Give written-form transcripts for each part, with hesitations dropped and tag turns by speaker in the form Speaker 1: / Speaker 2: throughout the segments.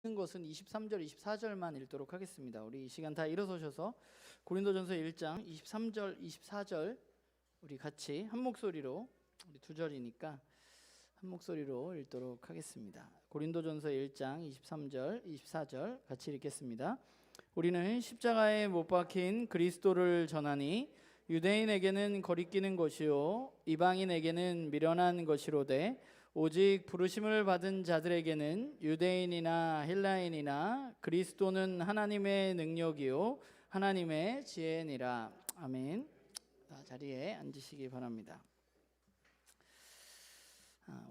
Speaker 1: 것은 23절, 24절만 읽도록 하겠습니다. 우리 이 시간 다 일어서셔서 고린도전서 1장 23절, 24절 우리 같이 한 목소리로, 우리 두 절이니까 한 목소리로 읽도록 하겠습니다. 고린도전서 1장 23절, 24절 같이 읽겠습니다. 우리는 십자가에 못 박힌 그리스도를 전하니 유대인에게는 거리끼는 것이요 이방인에게는 미련한 것이로되 오직 부르심을 받은 자들에게는 유대인이나 헬라인이나 그리스도는 하나님의 능력이요 하나님의 지혜니라. 아멘. 자리에 앉으시기 바랍니다.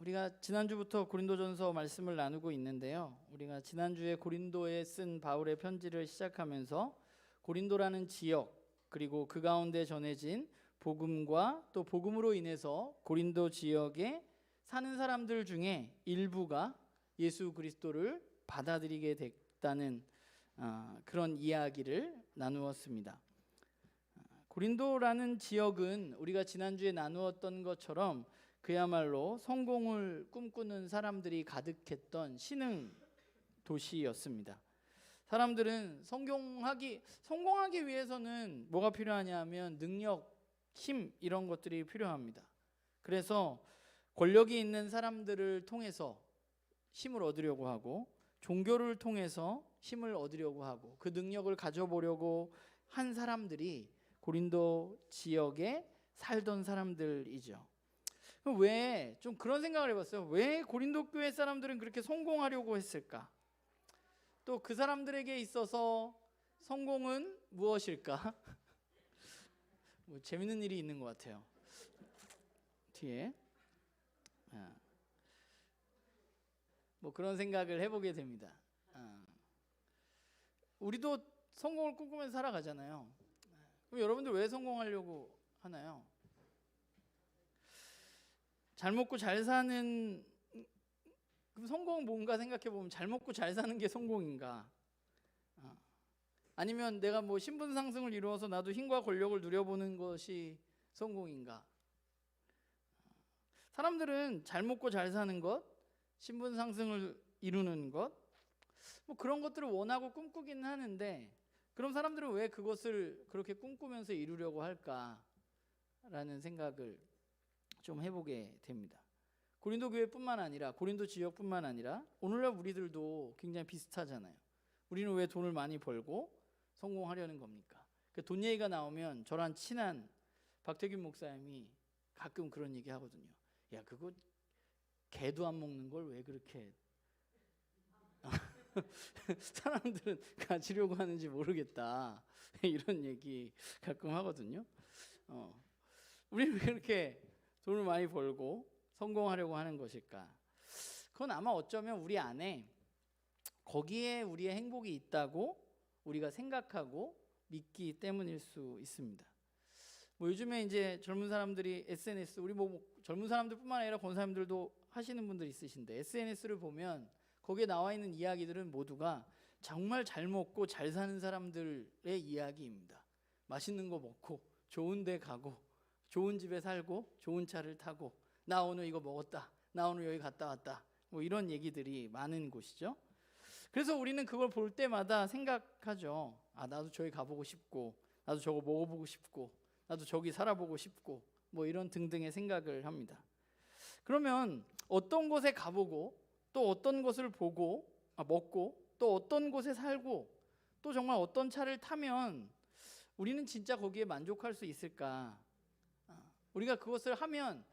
Speaker 1: 우리가 지난주부터 고린도전서 말씀을 나누고 있는데요, 우리가 지난주에 고린도에 쓴 바울의 편지를 시작하면서 고린도라는 지역, 그리고 그 가운데 전해진 복음과 또 복음으로 인해서 고린도 지역에 사는 사람들 중에 일부가 예수 그리스도를 받아들이게 됐다는 그런 이야기를 나누었습니다. 고린도라는 지역은 우리가 지난주에 나누었던 것처럼 그야말로 성공을 꿈꾸는 사람들이 가득했던 신흥 도시였습니다. 사람들은 성공하기 위해서는 뭐가 필요하냐면 능력, 힘 이런 것들이 필요합니다. 그래서 권력이 있는 사람들을 통해서 힘을 얻으려고 하고, 종교를 통해서 힘을 얻으려고 하고, 그 능력을 가져보려고 한 사람들이 고린도 지역에 살던 사람들이죠. 왜 좀 그런 생각을 해봤어요. 왜 고린도 교회 사람들은 그렇게 성공하려고 했을까? 또 그 사람들에게 있어서 성공은 무엇일까? 뭐 재밌는 일이 있는 것 같아요. 뒤에 뭐 그런 생각을 해보게 됩니다. 우리도 성공을 꿈꾸면서 살아가잖아요. 그럼 여러분들 왜 성공하려고 하나요? 잘 먹고 잘 사는, 그럼 성공은 뭔가 생각해보면 잘 먹고 잘 사는 게 성공인가? 아니면 내가 뭐 신분 상승을 이루어서 나도 힘과 권력을 누려보는 것이 성공인가? 사람들은 잘 먹고 잘 사는 것, 신분 상승을 이루는 것, 뭐 그런 것들을 원하고 꿈꾸기는 하는데, 그럼 사람들은 왜 그것을 그렇게 꿈꾸면서 이루려고 할까라는 생각을 좀 해보게 됩니다. 고린도 교회뿐만 아니라, 고린도 지역뿐만 아니라 오늘날 우리들도 굉장히 비슷하잖아요. 우리는 왜 돈을 많이 벌고 성공하려는 겁니까? 돈 얘기가 나오면 저랑 친한 박태균 목사님이 가끔 그런 얘기 하거든요. 야, 그거 개도 안 먹는 걸 왜 그렇게 사람들은 가지려고 하는지 모르겠다, 이런 얘기 가끔 하거든요. 우리는 왜 그렇게 돈을 많이 벌고 성공하려고 하는 것일까? 그건 아마 어쩌면 우리 안에 거기에 우리의 행복이 있다고 우리가 생각하고 믿기 때문일 수 있습니다. 뭐 요즘에 이제 젊은 사람들이 SNS, 우리 뭐 젊은 사람들뿐만 아니라 권사님들도 하시는 분들 있으신데, SNS를 보면 거기에 나와 있는 이야기들은 모두가 정말 잘 먹고 잘 사는 사람들의 이야기입니다. 맛있는 거 먹고 좋은 데 가고 좋은 집에 살고 좋은 차를 타고, 나 오늘 이거 먹었다, 나 오늘 여기 갔다 왔다, 뭐 이런 얘기들이 많은 곳이죠. 그래서 우리는 그걸 볼 때마다 생각하죠. 나도 저기 가보고 싶고, 나도 저거 먹어보고 싶고, 나도 저기 살아보고 싶고, 뭐 이런 등등의 생각을 합니다. 그러면 어떤 곳에 가보고, 또 어떤 것을 보고 먹고, 또 어떤 곳에 살고, 또 정말 어떤 차를 타면 우리는 진짜 거기에 만족할 수 있을까? 우리가 그것을 하면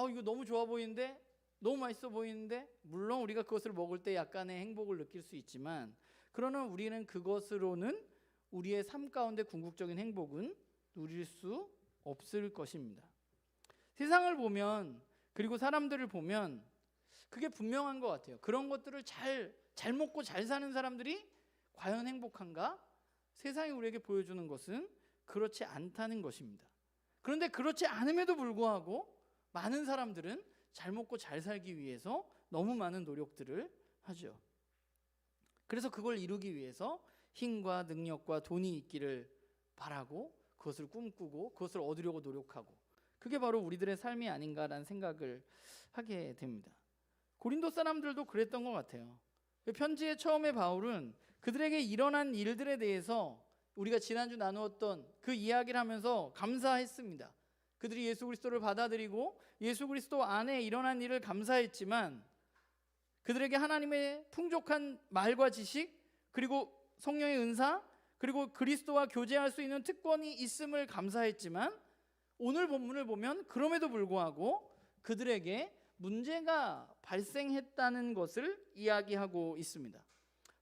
Speaker 1: 이거 너무 좋아 보이는데, 너무 맛있어 보이는데, 물론 우리가 그것을 먹을 때 약간의 행복을 느낄 수 있지만, 그러나 우리는 그것으로는 우리의 삶 가운데 궁극적인 행복은 누릴 수 없을 것입니다. 세상을 보면, 그리고 사람들을 보면 그게 분명한 것 같아요. 그런 것들을 잘 먹고 잘 사는 사람들이 과연 행복한가? 세상이 우리에게 보여주는 것은 그렇지 않다는 것입니다. 그런데 그렇지 않음에도 불구하고 많은 사람들은 잘 먹고 잘 살기 위해서 너무 많은 노력들을 하죠. 그래서 그걸 이루기 위해서 힘과 능력과 돈이 있기를 바라고, 그것을 꿈꾸고, 그것을 얻으려고 노력하고, 그게 바로 우리들의 삶이 아닌가라는 생각을 하게 됩니다. 고린도 사람들도 그랬던 것 같아요. 편지의 처음에 바울은 그들에게 일어난 일들에 대해서 우리가 지난주 나누었던 그 이야기를 하면서 감사했습니다. 그들이 예수 그리스도를 받아들이고 예수 그리스도 안에 일어난 일을 감사했지만 그들에게 하나님의 풍족한 말과 지식, 그리고 성령의 은사, 그리고 그리스도와 교제할 수 있는 특권이 있음을 감사했지만 오늘 본문을 보면 그럼에도 불구하고 그들에게 문제가 발생했다는 것을 이야기하고 있습니다.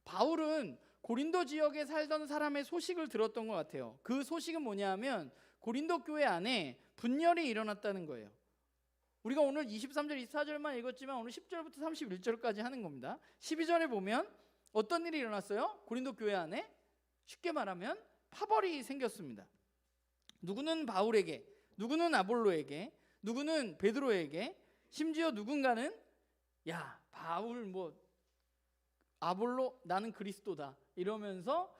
Speaker 1: 바울은 고린도 지역에 살던 사람의 소식을 들었던 것 같아요. 그 소식은 뭐냐면 고린도 교회 안에 분열이 일어났다는 거예요. 우리가 오늘 23절, 24절만 읽었지만 오늘 10절부터 31절까지 하는 겁니다. 12절에 보면 어떤 일이 일어났어요? 고린도 교회 안에 쉽게 말하면 파벌이 생겼습니다. 누구는 바울에게, 누구는 아볼로에게, 누구는 베드로에게, 심지어 누군가는 야 바울 뭐 아볼로 나는 그리스도다 이러면서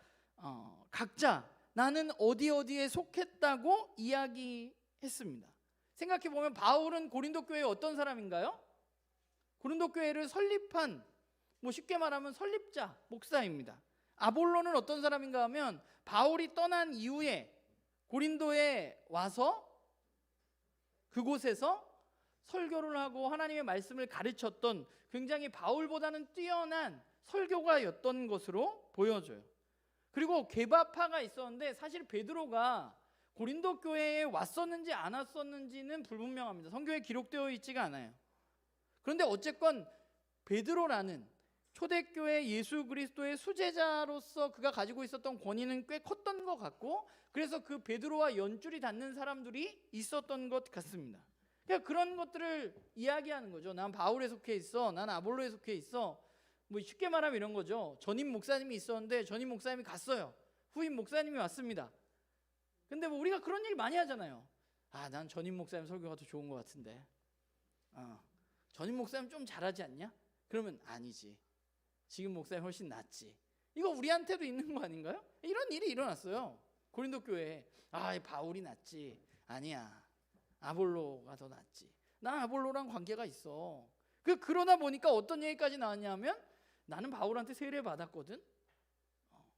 Speaker 1: 각자 나는 어디에 속했다고 이야기했습니다. 생각해보면 바울은 고린도 교회의 어떤 사람인가요? 고린도 교회를 설립한, 뭐 쉽게 말하면 설립자, 목사입니다. 아볼로는 어떤 사람인가 하면 바울이 떠난 이후에 고린도에 와서 그곳에서 설교를 하고 하나님의 말씀을 가르쳤던 굉장히 바울보다는 뛰어난 설교가였던 것으로 보여져요. 그리고 개바파가 있었는데 사실 베드로가 고린도 교회에 왔었는지 안 왔었는지는 불분명합니다. 성경에 기록되어 있지가 않아요. 그런데 어쨌건 베드로라는 초대교회 예수 그리스도의 수제자로서 그가 가지고 있었던 권위는 꽤 컸던 것 같고, 그래서 그 베드로와 연줄이 닿는 사람들이 있었던 것 같습니다. 그러니까 그런 것들을 이야기하는 거죠. 난 바울에 속해 있어, 난 아볼로에 속해 있어. 뭐 쉽게 말하면 이런 거죠. 전임 목사님이 있었는데 전임 목사님이 갔어요. 후임 목사님이 왔습니다. 근데 뭐 우리가 그런 얘기 많이 하잖아요. 아, 난 전임 목사님 설교가 더 좋은 것 같은데. 전임 목사님 좀 잘하지 않냐? 그러면 아니지. 지금 목사님 훨씬 낫지. 이거 우리한테도 있는 거 아닌가요? 이런 일이 일어났어요. 고린도 교회에. 아, 바울이 낫지. 아니야. 아볼로가 더 낫지. 난 아볼로랑 관계가 있어. 그러다 보니까 어떤 얘기까지 나왔냐면 나는 바울한테 세례 받았거든.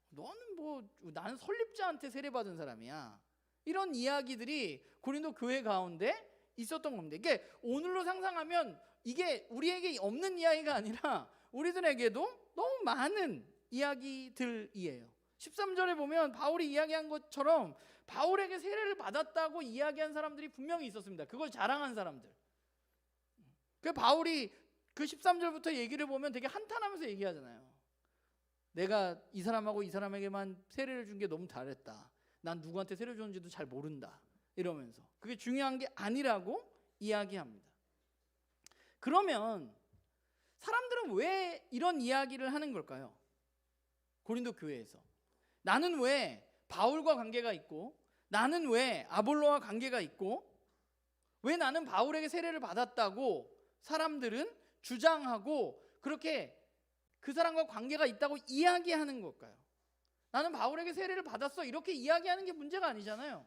Speaker 1: 너는 뭐 나는 설립자한테 세례받은 사람이야. 이런 이야기들이 고린도 교회 가운데 있었던 겁니다. 이게 오늘로 상상하면 이게 우리에게 없는 이야기가 아니라 우리들에게도 너무 많은 이야기들이에요. 13절에 보면 바울이 이야기한 것처럼 바울에게 세례를 받았다고 이야기한 사람들이 분명히 있었습니다. 그걸 자랑한 사람들. 그 바울이 그 13절부터 얘기를 보면 되게 한탄하면서 얘기하잖아요. 내가 이 사람하고 이 사람에게만 세례를 준 게 너무 잘했다. 난 누구한테 세례 줬는지도 잘 모른다. 이러면서 그게 중요한 게 아니라고 이야기합니다. 그러면 사람들은 왜 이런 이야기를 하는 걸까요? 고린도 교회에서 나는 왜 바울과 관계가 있고, 나는 왜 아볼로와 관계가 있고, 왜 나는 바울에게 세례를 받았다고 사람들은 주장하고 그렇게 그 사람과 관계가 있다고 이야기하는 걸까요? 나는 바울에게 세례를 받았어 이렇게 이야기하는 게 문제가 아니잖아요.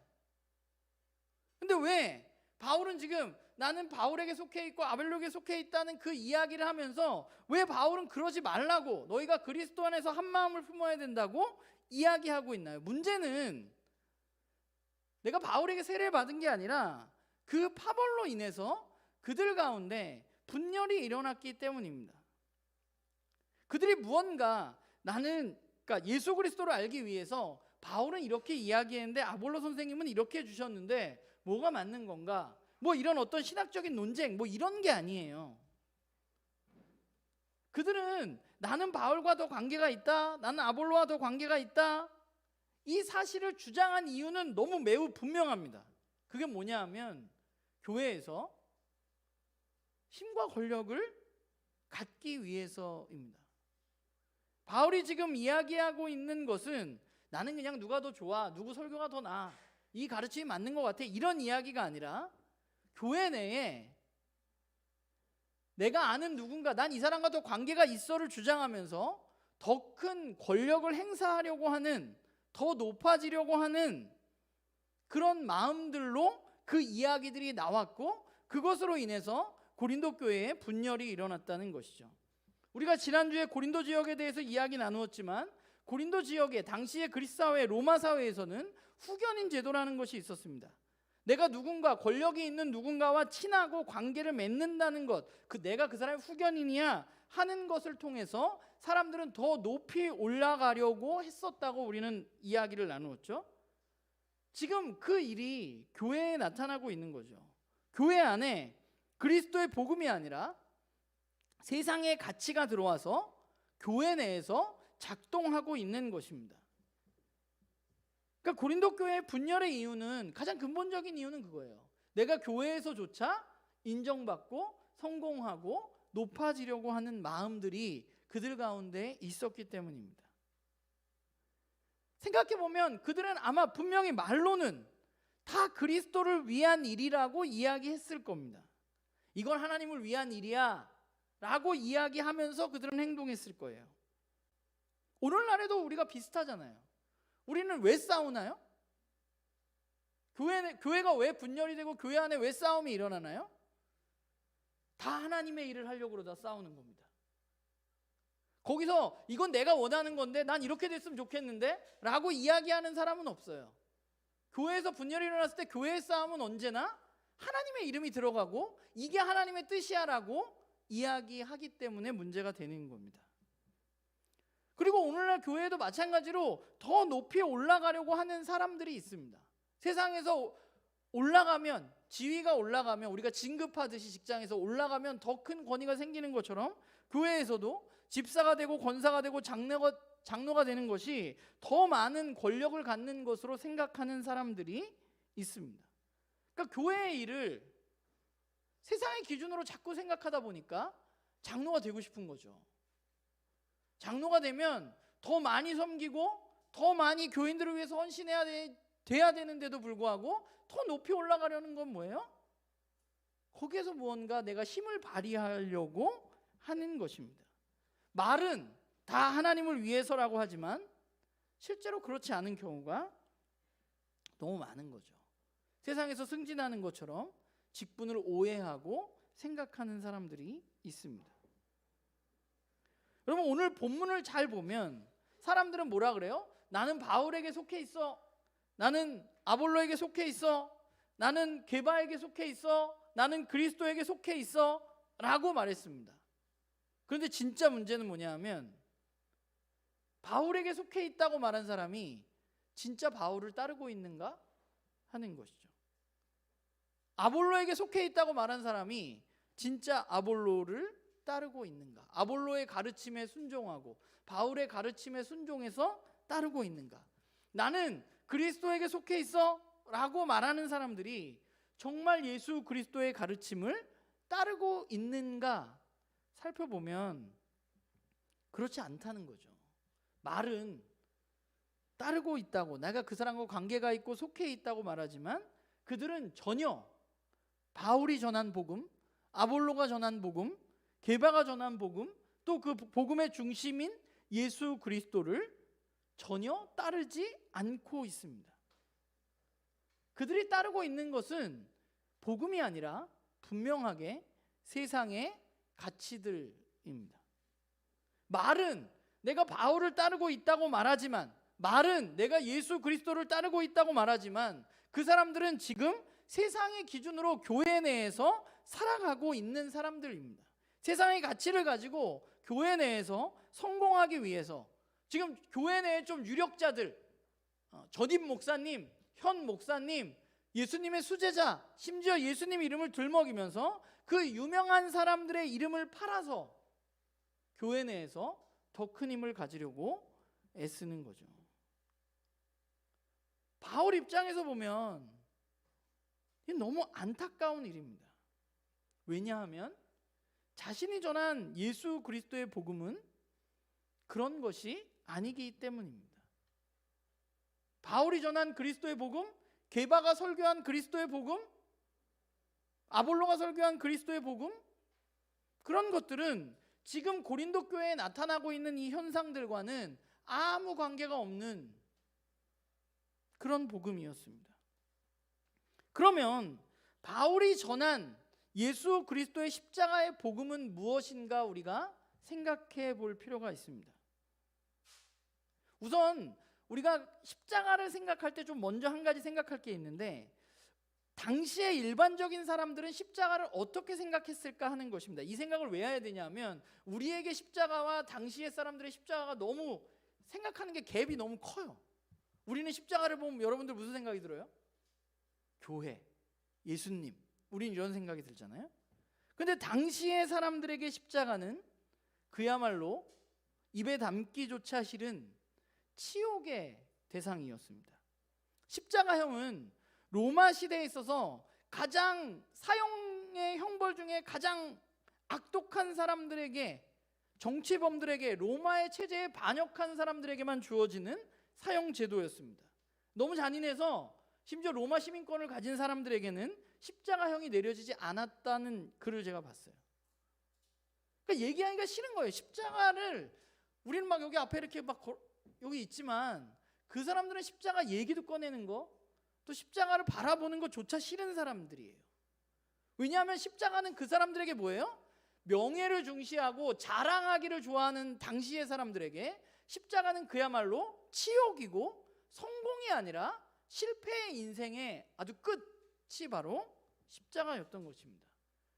Speaker 1: 근데 왜 바울은 지금 나는 바울에게 속해 있고 아볼로에게 속해 있다는 그 이야기를 하면서 왜 바울은 그러지 말라고, 너희가 그리스도 안에서 한 마음을 품어야 된다고 이야기하고 있나요? 문제는 내가 바울에게 세례를 받은 게 아니라 그 파벌로 인해서 그들 가운데 분열이 일어났기 때문입니다. 그들이 무언가 그러니까 예수 그리스도를 알기 위해서 바울은 이렇게 이야기했는데 아볼로 선생님은 이렇게 해주셨는데 뭐가 맞는 건가? 뭐 이런 어떤 신학적인 논쟁 뭐 이런 게 아니에요. 그들은 나는 바울과 더 관계가 있다, 나는 아볼로와 더 관계가 있다, 이 사실을 주장한 이유는 너무 매우 분명합니다. 그게 뭐냐 하면 교회에서 힘과 권력을 갖기 위해서입니다. 바울이 지금 이야기하고 있는 것은 나는 그냥 누가 더 좋아, 누구 설교가 더 나아, 이 가르침이 맞는 것 같아, 이런 이야기가 아니라 교회 내에 내가 아는 누군가, 난 이 사람과 더 관계가 있어를 주장하면서 더 큰 권력을 행사하려고 하는, 더 높아지려고 하는 그런 마음들로 그 이야기들이 나왔고, 그것으로 인해서 고린도 교회에 분열이 일어났다는 것이죠. 우리가 지난주에 고린도 지역에 대해서 이야기 나누었지만 고린도 지역에 당시의 그리스 사회, 로마 사회에서는 후견인 제도라는 것이 있었습니다. 내가 누군가, 권력이 있는 누군가와 친하고 관계를 맺는다는 것, 내가 그 사람의 후견인이야 하는 것을 통해서 사람들은 더 높이 올라가려고 했었다고 우리는 이야기를 나누었죠. 지금 그 일이 교회에 나타나고 있는 거죠. 교회 안에 그리스도의 복음이 아니라 세상의 가치가 들어와서 교회 내에서 작동하고 있는 것입니다. 그러니까 고린도 교회의 분열의 이유는, 가장 근본적인 이유는 그거예요. 내가 교회에서조차 인정받고 성공하고 높아지려고 하는 마음들이 그들 가운데 있었기 때문입니다. 생각해보면 그들은 아마 분명히 말로는 다 그리스도를 위한 일이라고 이야기했을 겁니다. 이건 하나님을 위한 일이야 라고 이야기하면서 그들은 행동했을 거예요. 오늘날에도 우리가 비슷하잖아요. 우리는 왜 싸우나요? 교회가 왜 분열이 되고 교회 안에 왜 싸움이 일어나나요? 다 하나님의 일을 하려고 그러다 싸우는 겁니다. 거기서 이건 내가 원하는 건데 난 이렇게 됐으면 좋겠는데 라고 이야기하는 사람은 없어요. 교회에서 분열이 일어났을 때 교회의 싸움은 언제나 하나님의 이름이 들어가고 이게 하나님의 뜻이야 라고 이야기하기 때문에 문제가 되는 겁니다. 그리고 오늘날 교회에도 마찬가지로 더 높이 올라가려고 하는 사람들이 있습니다. 세상에서 올라가면, 지위가 올라가면, 우리가 진급하듯이 직장에서 올라가면 더 큰 권위가 생기는 것처럼 교회에서도 집사가 되고 권사가 되고 장로가 되는 것이 더 많은 권력을 갖는 것으로 생각하는 사람들이 있습니다. 그러니까 교회의 일을 세상의 기준으로 자꾸 생각하다 보니까 장로가 되고 싶은 거죠. 장로가 되면 더 많이 섬기고 더 많이 교인들을 위해서 헌신해야 돼야 되는데도 불구하고 더 높이 올라가려는 건 뭐예요? 거기에서 무언가 내가 힘을 발휘하려고 하는 것입니다. 말은 다 하나님을 위해서라고 하지만 실제로 그렇지 않은 경우가 너무 많은 거죠. 세상에서 승진하는 것처럼 직분을 오해하고 생각하는 사람들이 있습니다. 여러분, 오늘 본문을 잘 보면 사람들은 뭐라 그래요? 나는 바울에게 속해 있어. 나는 아볼로에게 속해 있어. 나는 게바에게 속해 있어. 나는 그리스도에게 속해 있어 라고 말했습니다. 그런데 진짜 문제는 뭐냐면 바울에게 속해 있다고 말한 사람이 진짜 바울을 따르고 있는가 하는 것이죠. 아볼로에게 속해 있다고 말한 사람이 진짜 아볼로를 따르고 있는가? 아볼로의 가르침에 순종하고 바울의 가르침에 순종해서 따르고 있는가? 나는 그리스도에게 속해 있어 라고 말하는 사람들이 정말 예수 그리스도의 가르침을 따르고 있는가 살펴보면 그렇지 않다는 거죠. 말은 따르고 있다고, 내가 그 사람과 관계가 있고 속해 있다고 말하지만 그들은 전혀 바울이 전한 복음, 아볼로가 전한 복음, 게바가 전한 복음, 또 그 복음의 중심인 예수 그리스도를 전혀 따르지 않고 있습니다. 그들이 따르고 있는 것은 복음이 아니라 분명하게 세상의 가치들입니다. 말은 내가 바울을 따르고 있다고 말하지만, 말은 내가 예수 그리스도를 따르고 있다고 말하지만 그 사람들은 지금 세상의 기준으로 교회 내에서 살아가고 있는 사람들입니다. 세상의 가치를 가지고 교회 내에서 성공하기 위해서 지금 교회 내에 좀 유력자들, 전임 목사님, 현 목사님, 예수님의 수제자, 심지어 예수님 이름을 들먹이면서 그 유명한 사람들의 이름을 팔아서 교회 내에서 더 큰 힘을 가지려고 애쓰는 거죠. 바울 입장에서 보면 이게 너무 안타까운 일입니다. 왜냐하면 자신이 전한 예수 그리스도의 복음은 그런 것이 아니기 때문입니다. 바울이 전한 그리스도의 복음, 게바가 설교한 그리스도의 복음, 아볼로가 설교한 그리스도의 복음, 그런 것들은 지금 고린도 교회에 나타나고 있는 이 현상들과는 아무 관계가 없는 그런 복음이었습니다. 그러면 바울이 전한 예수 그리스도의 십자가의 복음은 무엇인가 우리가 생각해 볼 필요가 있습니다. 우선 우리가 십자가를 생각할 때 좀 먼저 한 가지 생각할 게 있는데, 당시의 일반적인 사람들은 십자가를 어떻게 생각했을까 하는 것입니다. 이 생각을 왜 해야 되냐면, 우리에게 십자가와 당시의 사람들의 십자가가 너무 생각하는 게 갭이 너무 커요. 우리는 십자가를 보면 여러분들 무슨 생각이 들어요? 교회, 예수님, 우린 이런 생각이 들잖아요. 근데 당시의 사람들에게 십자가는 그야말로 입에 담기조차 싫은 치욕의 대상이었습니다. 십자가형은 로마 시대에 있어서 가장 사형의 형벌 중에 가장 악독한 사람들에게, 정치범들에게, 로마의 체제에 반역한 사람들에게만 주어지는 사형 제도였습니다. 너무 잔인해서 심지어 로마 시민권을 가진 사람들에게는 십자가형이 내려지지 않았다는 글을 제가 봤어요. 그러니까 얘기하기가 싫은 거예요. 십자가를 우리는 막 여기 앞에 이렇게 막 여기 있지만, 그 사람들은 십자가 얘기도 꺼내는 거, 또 십자가를 바라보는 것조차 싫은 사람들이에요. 왜냐하면 십자가는 그 사람들에게 뭐예요? 명예를 중시하고 자랑하기를 좋아하는 당시의 사람들에게 십자가는 그야말로 치욕이고, 성공이 아니라 실패의 인생의 아주 끝이 바로 십자가였던 것입니다.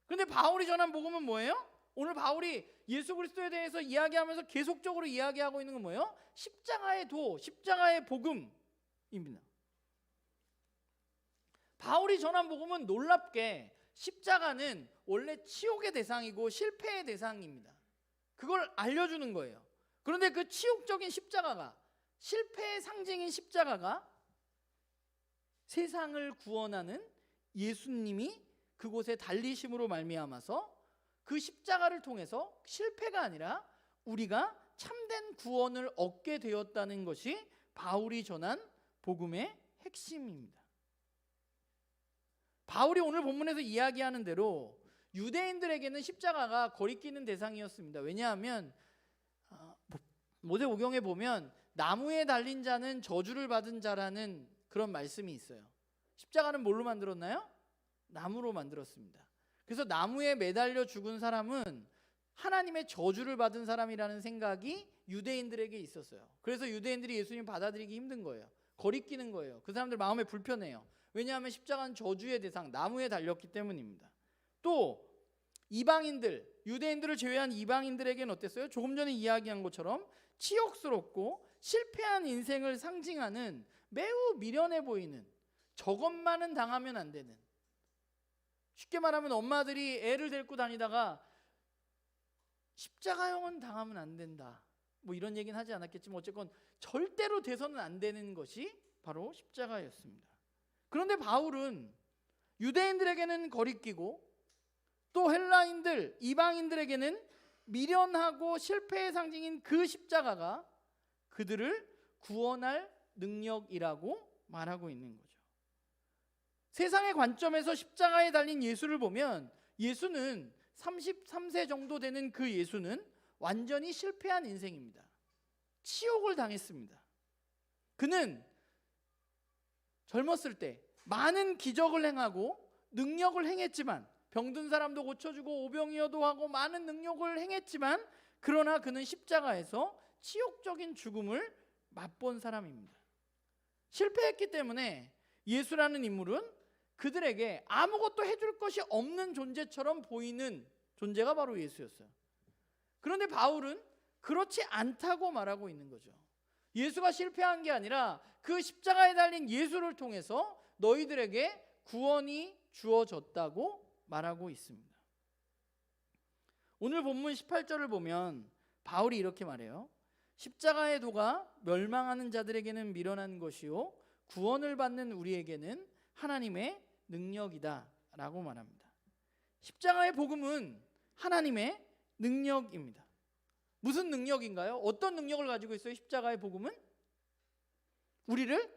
Speaker 1: 그런데 바울이 전한 복음은 뭐예요? 오늘 바울이 예수 그리스도에 대해서 이야기하면서 계속적으로 이야기하고 있는 건 뭐예요? 십자가의 도, 십자가의 복음입니다. 바울이 전한 복음은 놀랍게 십자가는 원래 치욕의 대상이고 실패의 대상입니다. 그걸 알려주는 거예요. 그런데 그 치욕적인 십자가가, 실패의 상징인 십자가가 세상을 구원하는 예수님이 그곳에 달리심으로 말미암아서 그 십자가를 통해서 실패가 아니라 우리가 참된 구원을 얻게 되었다는 것이 바울이 전한 복음의 핵심입니다. 바울이 오늘 본문에서 이야기하는 대로 유대인들에게는 십자가가 거리끼는 대상이었습니다. 왜냐하면 모세오경에 보면 나무에 달린 자는 저주를 받은 자라는 그런 말씀이 있어요. 십자가는 뭘로 만들었나요? 나무로 만들었습니다. 그래서 나무에 매달려 죽은 사람은 하나님의 저주를 받은 사람이라는 생각이 유대인들에게 있었어요. 그래서 유대인들이 예수님 받아들이기 힘든 거예요. 거리끼는 거예요. 그 사람들 마음에 불편해요. 왜냐하면 십자가는 저주의 대상, 나무에 달렸기 때문입니다. 또 이방인들, 유대인들을 제외한 이방인들에게는 어땠어요? 조금 전에 이야기한 것처럼 치욕스럽고 실패한 인생을 상징하는 매우 미련해 보이는, 저것만은 당하면 안 되는, 쉽게 말하면 엄마들이 애를 데리고 다니다가 십자가형은 당하면 안 된다, 뭐 이런 얘기는 하지 않았겠지만 어쨌건 절대로 돼서는 안 되는 것이 바로 십자가였습니다. 그런데 바울은 유대인들에게는 거리끼고 또 헬라인들, 이방인들에게는 미련하고 실패의 상징인 그 십자가가 그들을 구원할 능력이라고 말하고 있는 거죠. 세상의 관점에서 십자가에 달린 예수를 보면, 예수는 33세 정도 되는 그 예수는 완전히 실패한 인생입니다. 치욕을 당했습니다. 그는 젊었을 때 많은 기적을 행하고 능력을 행했지만, 병든 사람도 고쳐주고 오병이어도 하고 많은 능력을 행했지만, 그러나 그는 십자가에서 치욕적인 죽음을 맛본 사람입니다. 실패했기 때문에 예수라는 인물은 그들에게 아무것도 해줄 것이 없는 존재처럼 보이는 존재가 바로 예수였어요. 그런데 바울은 그렇지 않다고 말하고 있는 거죠. 예수가 실패한 게 아니라 그 십자가에 달린 예수를 통해서 너희들에게 구원이 주어졌다고 말하고 있습니다. 오늘 본문 18절을 보면 바울이 이렇게 말해요. 십자가의 도가 멸망하는 자들에게는 미련한 것이요 구원을 받는 우리에게는 하나님의 능력이다 라고 말합니다. 십자가의 복음은 하나님의 능력입니다. 무슨 능력인가요? 어떤 능력을 가지고 있어요? 십자가의 복음은 우리를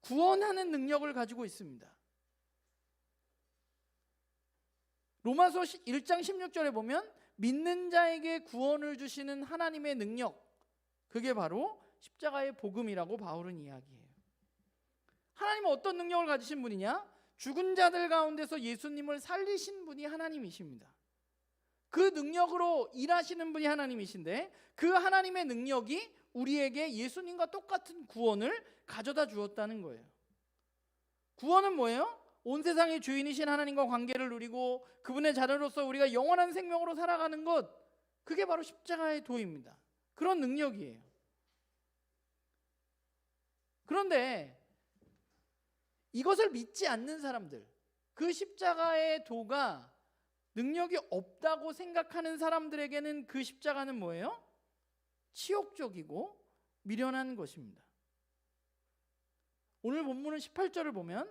Speaker 1: 구원하는 능력을 가지고 있습니다. 로마서 1장 16절에 보면 믿는 자에게 구원을 주시는 하나님의 능력, 그게 바로 십자가의 복음이라고 바울은 이야기해요. 하나님은 어떤 능력을 가지신 분이냐? 죽은 자들 가운데서 예수님을 살리신 분이 하나님이십니다. 그 능력으로 일하시는 분이 하나님이신데 그 하나님의 능력이 우리에게 예수님과 똑같은 구원을 가져다 주었다는 거예요. 구원은 뭐예요? 온 세상의 주인이신 하나님과 관계를 누리고 그분의 자녀로서 우리가 영원한 생명으로 살아가는 것, 그게 바로 십자가의 도입니다. 그런 능력이에요. 그런데 이것을 믿지 않는 사람들, 그 십자가의 도가 능력이 없다고 생각하는 사람들에게는 그 십자가는 뭐예요? 치욕적이고 미련한 것입니다. 오늘 본문은 18절을 보면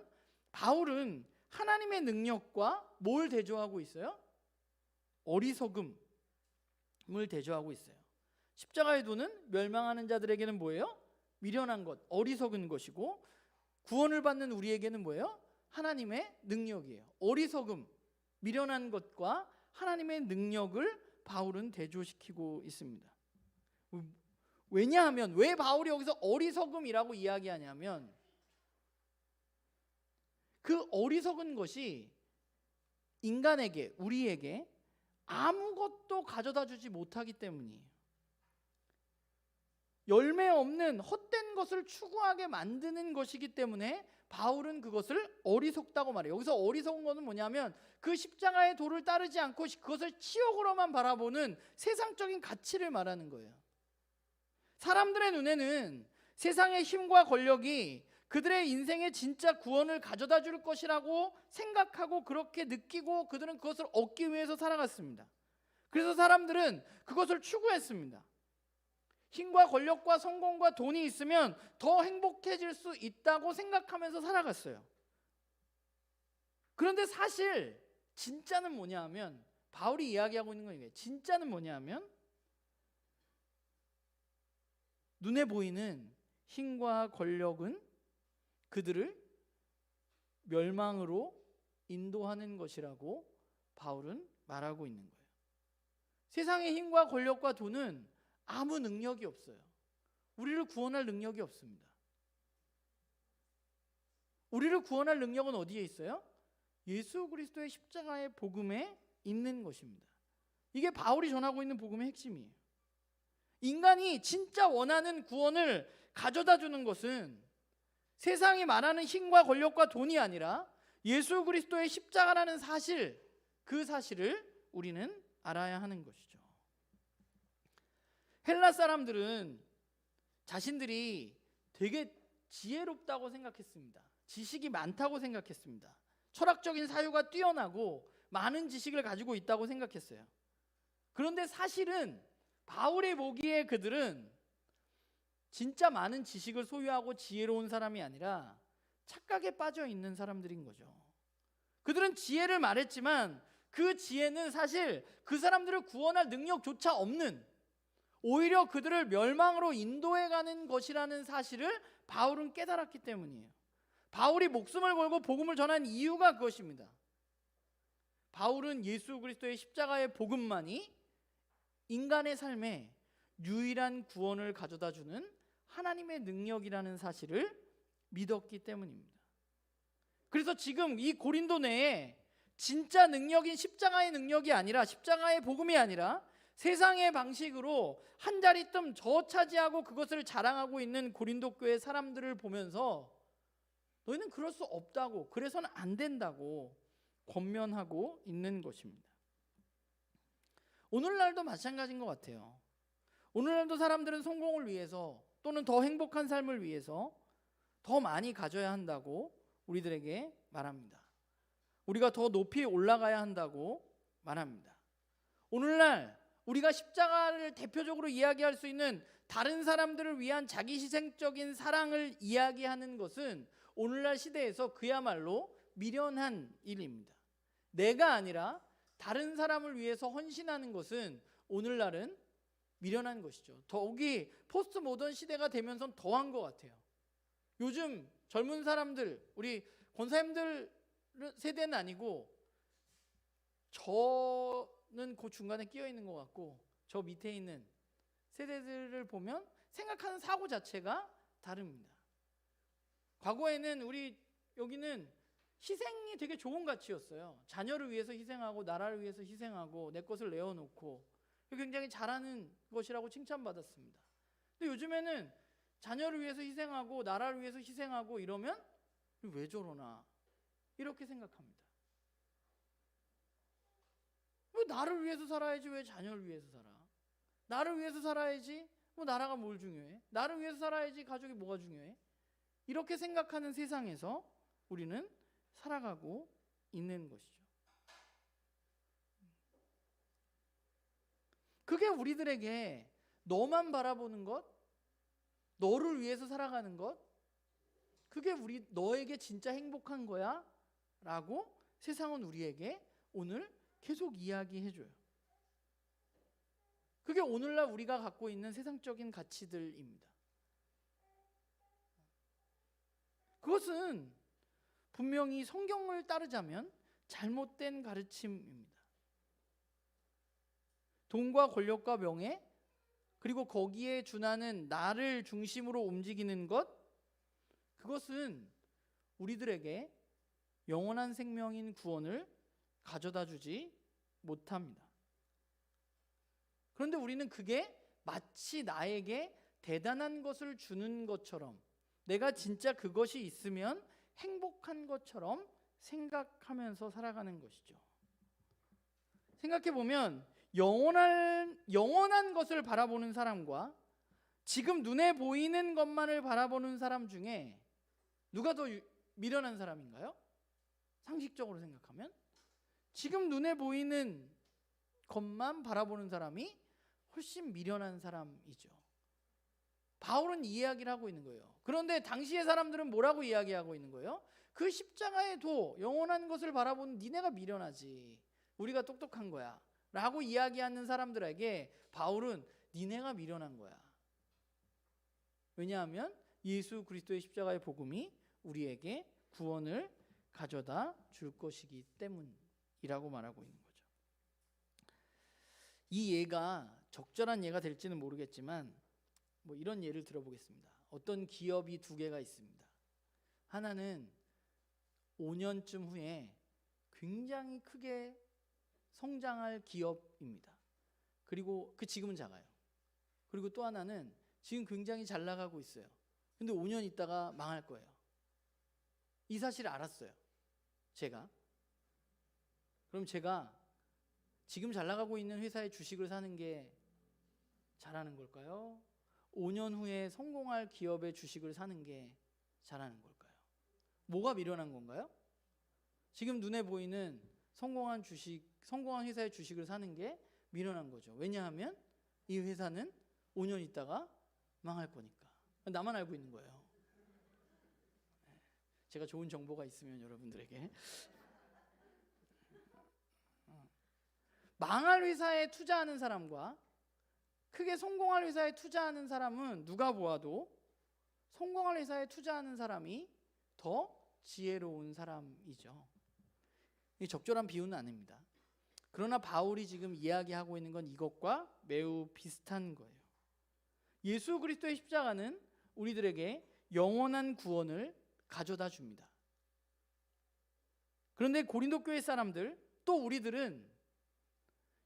Speaker 1: 바울은 하나님의 능력과 뭘 대조하고 있어요? 어리석음을 대조하고 있어요. 십자가의 도는 멸망하는 자들에게는 뭐예요? 미련한 것, 어리석은 것이고 구원을 받는 우리에게는 뭐예요? 하나님의 능력이에요. 어리석음, 미련한 것과 하나님의 능력을 바울은 대조시키고 있습니다. 왜냐하면 왜 바울이 여기서 어리석음이라고 이야기하냐면 그 어리석은 것이 인간에게, 우리에게 아무것도 가져다 주지 못하기 때문이에요. 열매 없는 헛된 것을 추구하게 만드는 것이기 때문에 바울은 그것을 어리석다고 말해요. 여기서 어리석은 것은 뭐냐면 그 십자가의 도를 따르지 않고 그것을 치욕으로만 바라보는 세상적인 가치를 말하는 거예요. 사람들의 눈에는 세상의 힘과 권력이 그들의 인생에 진짜 구원을 가져다 줄 것이라고 생각하고 그렇게 느끼고 그들은 그것을 얻기 위해서 살아갔습니다. 그래서 사람들은 그것을 추구했습니다. 힘과 권력과 성공과 돈이 있으면 더 행복해질 수 있다고 생각하면서 살아갔어요. 그런데 사실 진짜는 뭐냐 하면 바울이 이야기하고 있는 건 이게 진짜는 뭐냐 하면 눈에 보이는 힘과 권력은 그들을 멸망으로 인도하는 것이라고 바울은 말하고 있는 거예요. 세상의 힘과 권력과 돈은 아무 능력이 없어요. 우리를 구원할 능력이 없습니다. 우리를 구원할 능력은 어디에 있어요? 예수 그리스도의 십자가의 복음에 있는 것입니다. 이게 바울이 전하고 있는 복음의 핵심이에요. 인간이 진짜 원하는 구원을 가져다 주는 것은 세상이 말하는 힘과 권력과 돈이 아니라 예수 그리스도의 십자가라는 사실, 그 사실을 우리는 알아야 하는 것이죠. 헬라 사람들은 자신들이 되게 지혜롭다고 생각했습니다. 지식이 많다고 생각했습니다. 철학적인 사유가 뛰어나고 많은 지식을 가지고 있다고 생각했어요. 그런데 사실은 바울이 보기에 그들은 진짜 많은 지식을 소유하고 지혜로운 사람이 아니라 착각에 빠져 있는 사람들인 거죠. 그들은 지혜를 말했지만 그 지혜는 사실 그 사람들을 구원할 능력조차 없는, 오히려 그들을 멸망으로 인도해가는 것이라는 사실을 바울은 깨달았기 때문이에요. 바울이 목숨을 걸고 복음을 전한 이유가 그것입니다. 바울은 예수 그리스도의 십자가의 복음만이 인간의 삶에 유일한 구원을 가져다 주는 하나님의 능력이라는 사실을 믿었기 때문입니다. 그래서 지금 이 고린도 내에 진짜 능력인 십자가의 능력이 아니라, 십자가의 복음이 아니라 세상의 방식으로 한 자리 뜸 저 차지하고 그것을 자랑하고 있는 고린도 교회 사람들을 보면서 너희는 그럴 수 없다고, 그래서는 안 된다고 권면하고 있는 것입니다. 오늘날도 마찬가지인 것 같아요. 오늘날도 사람들은 성공을 위해서 또는 더 행복한 삶을 위해서 더 많이 가져야 한다고 우리들에게 말합니다. 우리가 더 높이 올라가야 한다고 말합니다. 오늘날 우리가 십자가를 대표적으로 이야기할 수 있는 다른 사람들을 위한 자기희생적인 사랑을 이야기하는 것은 오늘날 시대에서 그야말로 미련한 일입니다. 내가 아니라 다른 사람을 위해서 헌신하는 것은 오늘날은 미련한 것이죠. 더욱이 포스트 모던 시대가 되면서 더한 것 같아요. 요즘 젊은 사람들, 우리 권사님들 세대는 아니고 저는 그 중간에 끼어 있는 것 같고 저 밑에 있는 세대들을 보면 생각하는 사고 자체가 다릅니다. 과거에는 우리 여기는 희생이 되게 좋은 가치였어요. 자녀를 위해서 희생하고 나라를 위해서 희생하고 내 것을 내어놓고 굉장히 잘하는 것이라고 칭찬받았습니다. 근데 요즘에는 자녀를 위해서 희생하고 나라를 위해서 희생하고 이러면 왜 저러나 이렇게 생각합니다. 왜 나를 위해서 살아야지 왜 자녀를 위해서 살아? 나를 위해서 살아야지 뭐 나라가 뭘 중요해? 나를 위해서 살아야지 가족이 뭐가 중요해? 이렇게 생각하는 세상에서 우리는 살아가고 있는 것이죠. 그게 우리들에게 너만 바라보는 것, 너를 위해서 살아가는 것, 그게 너에게 진짜 행복한 거야? 라고 세상은 우리에게 오늘 계속 이야기해줘요. 그게 오늘날 우리가 갖고 있는 세상적인 가치들입니다. 그것은 분명히 성경을 따르자면 잘못된 가르침입니다. 돈과 권력과 명예, 그리고 거기에 준하는 나를 중심으로 움직이는 것, 그것은 우리들에게 영원한 생명인 구원을 가져다 주지 못합니다. 그런데 우리는 그게 마치 나에게 대단한 것을 주는 것처럼, 내가 진짜 그것이 있으면 행복한 것처럼 생각하면서 살아가는 것이죠. 생각해보면 영원한 것을 바라보는 사람과 지금 눈에 보이는 것만을 바라보는 사람 중에 누가 더 미련한 사람인가요? 상식적으로 생각하면 지금 눈에 보이는 것만 바라보는 사람이 훨씬 미련한 사람이죠. 바울은 이 이야기를 하고 있는 거예요. 그런데 당시의 사람들은 뭐라고 이야기하고 있는 거예요? 그 십자가의 도, 영원한 것을 바라보는 니네가 미련하지, 우리가 똑똑한 거야 라고 이야기하는 사람들에게 바울은 니네가 미련한 거야. 왜냐하면 예수 그리스도의 십자가의 복음이 우리에게 구원을 가져다 줄 것이기 때문이라고 말하고 있는 거죠. 이 예가 적절한 예가 될지는 모르겠지만 뭐 이런 예를 들어보겠습니다. 어떤 기업이 두 개가 있습니다. 하나는 5년쯤 후에 굉장히 크게 성장할 기업입니다. 그리고 지금은 작아요. 그리고 또 하나는 지금 굉장히 잘 나가고 있어요. 근데 5년 있다가 망할 거예요. 이 사실을 알았어요. 제가. 그럼 제가 지금 잘 나가고 있는 회사의 주식을 사는 게 잘하는 걸까요? 5년 후에 성공할 기업의 주식을 사는 게 잘하는 걸까요? 뭐가 미련한 건가요? 지금 눈에 보이는 성공한 회사의 주식을 사는 게 미련한 거죠. 왜냐하면 이 회사는 5년 있다가 망할 거니까. 나만 알고 있는 거예요. 제가 좋은 정보가 있으면 여러분들에게. 망할 회사에 투자하는 사람과 크게 성공할 회사에 투자하는 사람은 누가 보아도 성공할 회사에 투자하는 사람이 더 지혜로운 사람이죠. 이 적절한 비유는 아닙니다. 그러나 바울이 지금 이야기하고 있는 건 이것과 매우 비슷한 거예요. 예수 그리스도의 십자가는 우리들에게 영원한 구원을 가져다 줍니다. 그런데 고린도 교회 사람들, 또 우리들은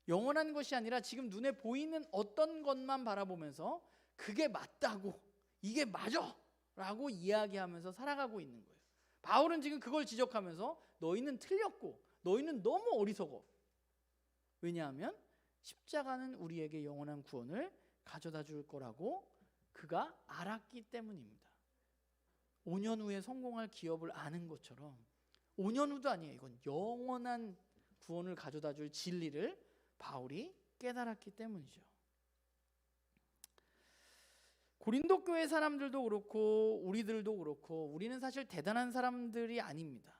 Speaker 1: 영원한 것이 아니라 지금 눈에 보이는 어떤 것만 바라보면서 그게 맞다고, 이게 맞아 라고 이야기하면서 살아가고 있는 거예요. 바울은 지금 그걸 지적하면서 너희는 틀렸고 너희는 너무 어리석어. 왜냐하면 십자가는 우리에게 영원한 구원을 가져다 줄 거라고 그가 알았기 때문입니다. 5년 후에 성공할 기업을 아는 것처럼 5년 후도 아니에요. 이건 영원한 구원을 가져다 줄 진리를 바울이 깨달았기 때문이죠. 고린도 교회 사람들도 그렇고 우리들도 그렇고 우리는 사실 대단한 사람들이 아닙니다.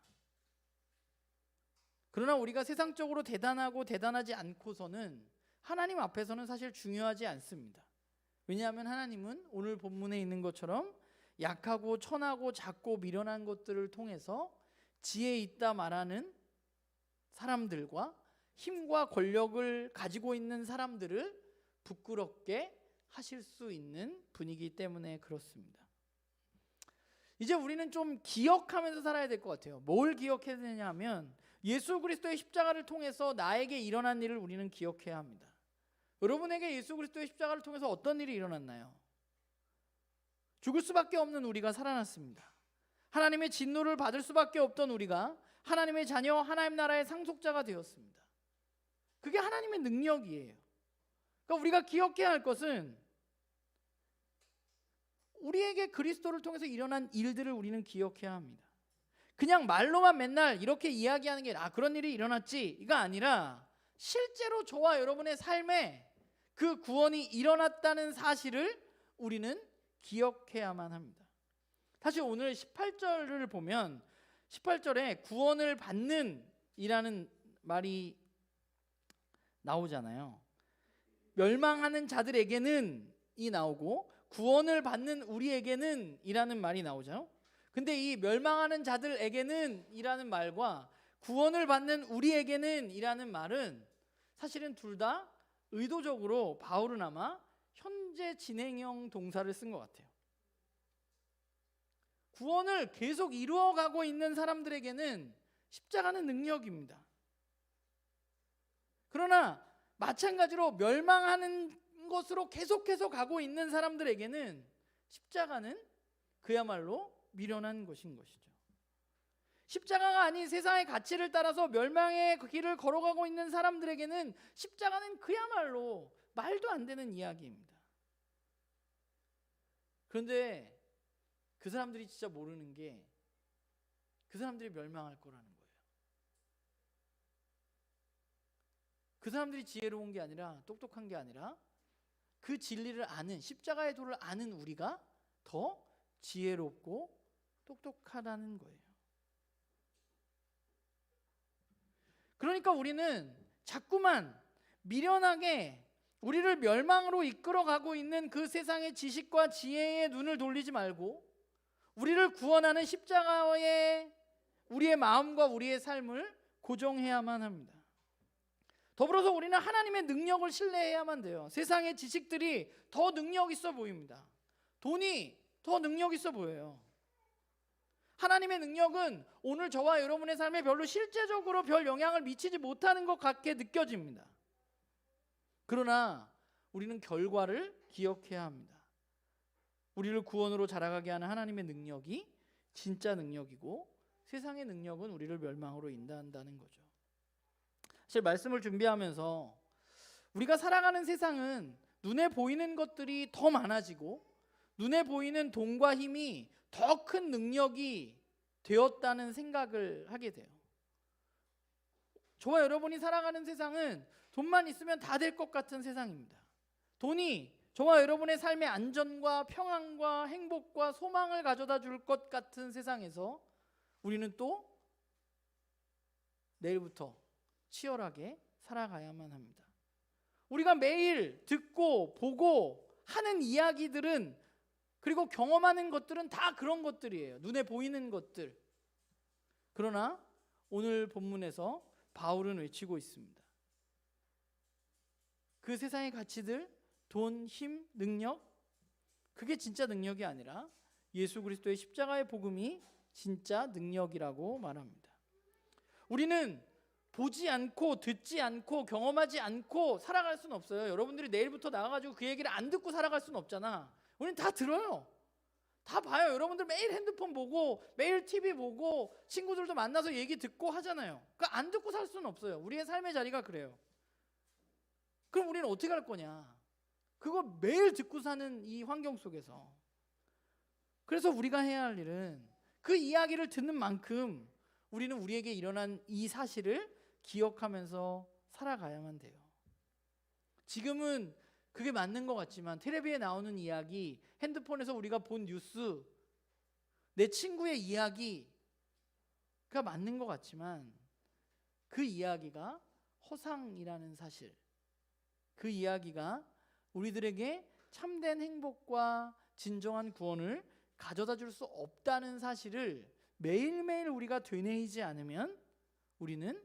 Speaker 1: 그러나 우리가 세상적으로 대단하고 대단하지 않고서는 하나님 앞에서는 사실 중요하지 않습니다. 왜냐하면 하나님은 오늘 본문에 있는 것처럼 약하고 천하고 작고 미련한 것들을 통해서 지혜 있다 말하는 사람들과 힘과 권력을 가지고 있는 사람들을 부끄럽게 하실 수 있는 분이기 때문에 그렇습니다. 이제 우리는 좀 기억하면서 살아야 될 것 같아요. 뭘 기억해야 되냐 하면 예수 그리스도의 십자가를 통해서 나에게 일어난 일을 우리는 기억해야 합니다. 여러분에게 예수 그리스도의 십자가를 통해서 어떤 일이 일어났나요? 죽을 수밖에 없는 우리가 살아났습니다. 하나님의 진노를 받을 수밖에 없던 우리가 하나님의 자녀, 하나님 나라의 상속자가 되었습니다. 그게 하나님의 능력이에요. 그러니까 우리가 기억해야 할 것은 우리에게 그리스도를 통해서 일어난 일들을 우리는 기억해야 합니다. 그냥 말로만 맨날 이렇게 이야기하는 게 그런 일이 일어났지 이가 아니라 실제로 저와 여러분의 삶에 그 구원이 일어났다는 사실을 우리는 기억해야만 합니다. 사실 오늘 18절을 보면 18절에 구원을 받는 이라는 말이 나오잖아요. 멸망하는 자들에게는 이 나오고 구원을 받는 우리에게는 이라는 말이 나오죠. 근데 이 멸망하는 자들에게는 이라는 말과 구원을 받는 우리에게는 이라는 말은 사실은 둘 다 의도적으로 바울은 아마 현재 진행형 동사를 쓴 것 같아요. 구원을 계속 이루어가고 있는 사람들에게는 십자가는 능력입니다. 그러나 마찬가지로 멸망하는 것으로 계속해서 가고 있는 사람들에게는 십자가는 그야말로 미련한 것인 것이죠. 십자가가 아닌 세상의 가치를 따라서 멸망의 그 길을 걸어가고 있는 사람들에게는 십자가는 그야말로 말도 안 되는 이야기입니다. 그런데 그 사람들이 진짜 모르는 게 그 사람들이 멸망할 거라는 거예요. 그 사람들이 지혜로운 게 아니라 똑똑한 게 아니라 그 진리를 아는 십자가의 도를 아는 우리가 더 지혜롭고 똑똑하다는 거예요. 그러니까 우리는 자꾸만 미련하게 우리를 멸망으로 이끌어가고 있는 그 세상의 지식과 지혜의 눈을 돌리지 말고 우리를 구원하는 십자가에 우리의 마음과 우리의 삶을 고정해야만 합니다. 더불어서 우리는 하나님의 능력을 신뢰해야만 돼요. 세상의 지식들이 더 능력 있어 보입니다. 돈이 더 능력 있어 보여요. 하나님의 능력은 오늘 저와 여러분의 삶에 별로 실제적으로 별 영향을 미치지 못하는 것 같게 느껴집니다. 그러나 우리는 결과를 기억해야 합니다. 우리를 구원으로 자라가게 하는 하나님의 능력이 진짜 능력이고 세상의 능력은 우리를 멸망으로 인도한다는 거죠. 사실 말씀을 준비하면서 우리가 살아가는 세상은 눈에 보이는 것들이 더 많아지고 눈에 보이는 돈과 힘이 더 큰 능력이 되었다는 생각을 하게 돼요. 저와 여러분이 살아가는 세상은 돈만 있으면 다 될 것 같은 세상입니다. 돈이 저와 여러분의 삶의 안전과 평안과 행복과 소망을 가져다 줄 것 같은 세상에서 우리는 또 내일부터 치열하게 살아가야만 합니다. 우리가 매일 듣고 보고 하는 이야기들은 그리고 경험하는 것들은 다 그런 것들이에요. 눈에 보이는 것들. 그러나 오늘 본문에서 바울은 외치고 있습니다. 그 세상의 가치들, 돈, 힘, 능력, 그게 진짜 능력이 아니라 예수 그리스도의 십자가의 복음이 진짜 능력이라고 말합니다. 우리는 보지 않고 듣지 않고 경험하지 않고 살아갈 수는 없어요. 여러분들이 내일부터 나가가지고 그 얘기를 안 듣고 살아갈 수는 없잖아. 우리는 다 들어요. 다 봐요. 여러분들 매일 핸드폰 보고 매일 TV 보고 친구들도 만나서 얘기 듣고 하잖아요. 그러니까 안 듣고 살 수는 없어요. 우리의 삶의 자리가 그래요. 그럼 우리는 어떻게 할 거냐? 그거 매일 듣고 사는 이 환경 속에서. 그래서 우리가 해야 할 일은 그 이야기를 듣는 만큼 우리는 우리에게 일어난 이 사실을 기억하면서 살아가야만 돼요. 지금은 그게 맞는 것 같지만 텔레비에 나오는 이야기, 핸드폰에서 우리가 본 뉴스, 내 친구의 이야기가 맞는 것 같지만 그 이야기가 허상이라는 사실, 그 이야기가 우리들에게 참된 행복과 진정한 구원을 가져다 줄 수 없다는 사실을 매일매일 우리가 되뇌이지 않으면 우리는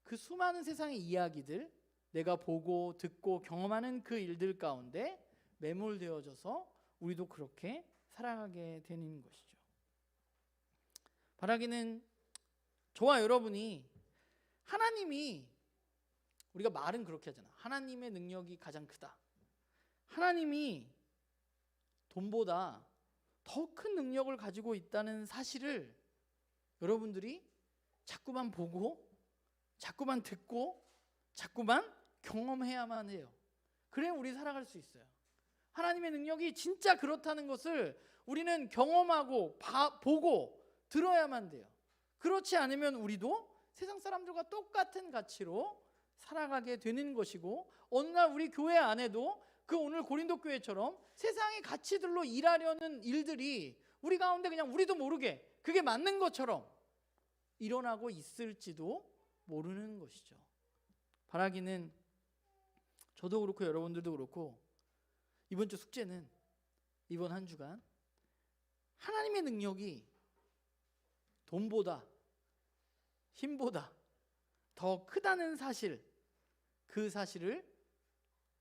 Speaker 1: 그 수많은 세상의 이야기들, 내가 보고 듣고 경험하는 그 일들 가운데 매몰되어져서 우리도 그렇게 살아가게 되는 것이죠. 바라기는 저와 여러분이 하나님이, 우리가 말은 그렇게 하잖아. 하나님의 능력이 가장 크다. 하나님이 돈보다 더 큰 능력을 가지고 있다는 사실을 여러분들이 자꾸만 보고 자꾸만 듣고 자꾸만 경험해야만 해요. 그래야 우리 살아갈 수 있어요. 하나님의 능력이 진짜 그렇다는 것을 우리는 경험하고 보고 들어야만 돼요. 그렇지 않으면 우리도 세상 사람들과 똑같은 가치로 살아가게 되는 것이고, 어느 날 우리 교회 안에도 그 오늘 고린도 교회처럼 세상의 가치들로 일하려는 일들이 우리 가운데 그냥 우리도 모르게 그게 맞는 것처럼 일어나고 있을지도 모르는 것이죠. 바라기는 저도 그렇고 여러분들도 그렇고 이번 주 숙제는, 이번 한 주간 하나님의 능력이 돈보다 힘보다 더 크다는 사실, 그 사실을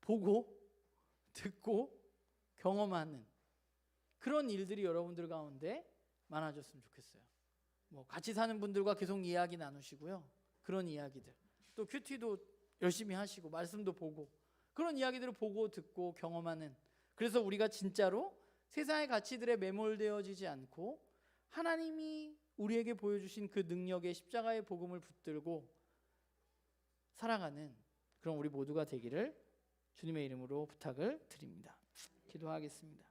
Speaker 1: 보고 듣고 경험하는 그런 일들이 여러분들 가운데 많아졌으면 좋겠어요. 뭐 같이 사는 분들과 계속 이야기 나누시고요. 그런 이야기들, 또 큐티도 열심히 하시고 말씀도 보고 그런 이야기들을 보고 듣고 경험하는, 그래서 우리가 진짜로 세상의 가치들에 매몰되어지지 않고 하나님이 우리에게 보여주신 그 능력의 십자가의 복음을 붙들고 살아가는 그런 우리 모두가 되기를 주님의 이름으로 부탁을 드립니다. 기도하겠습니다.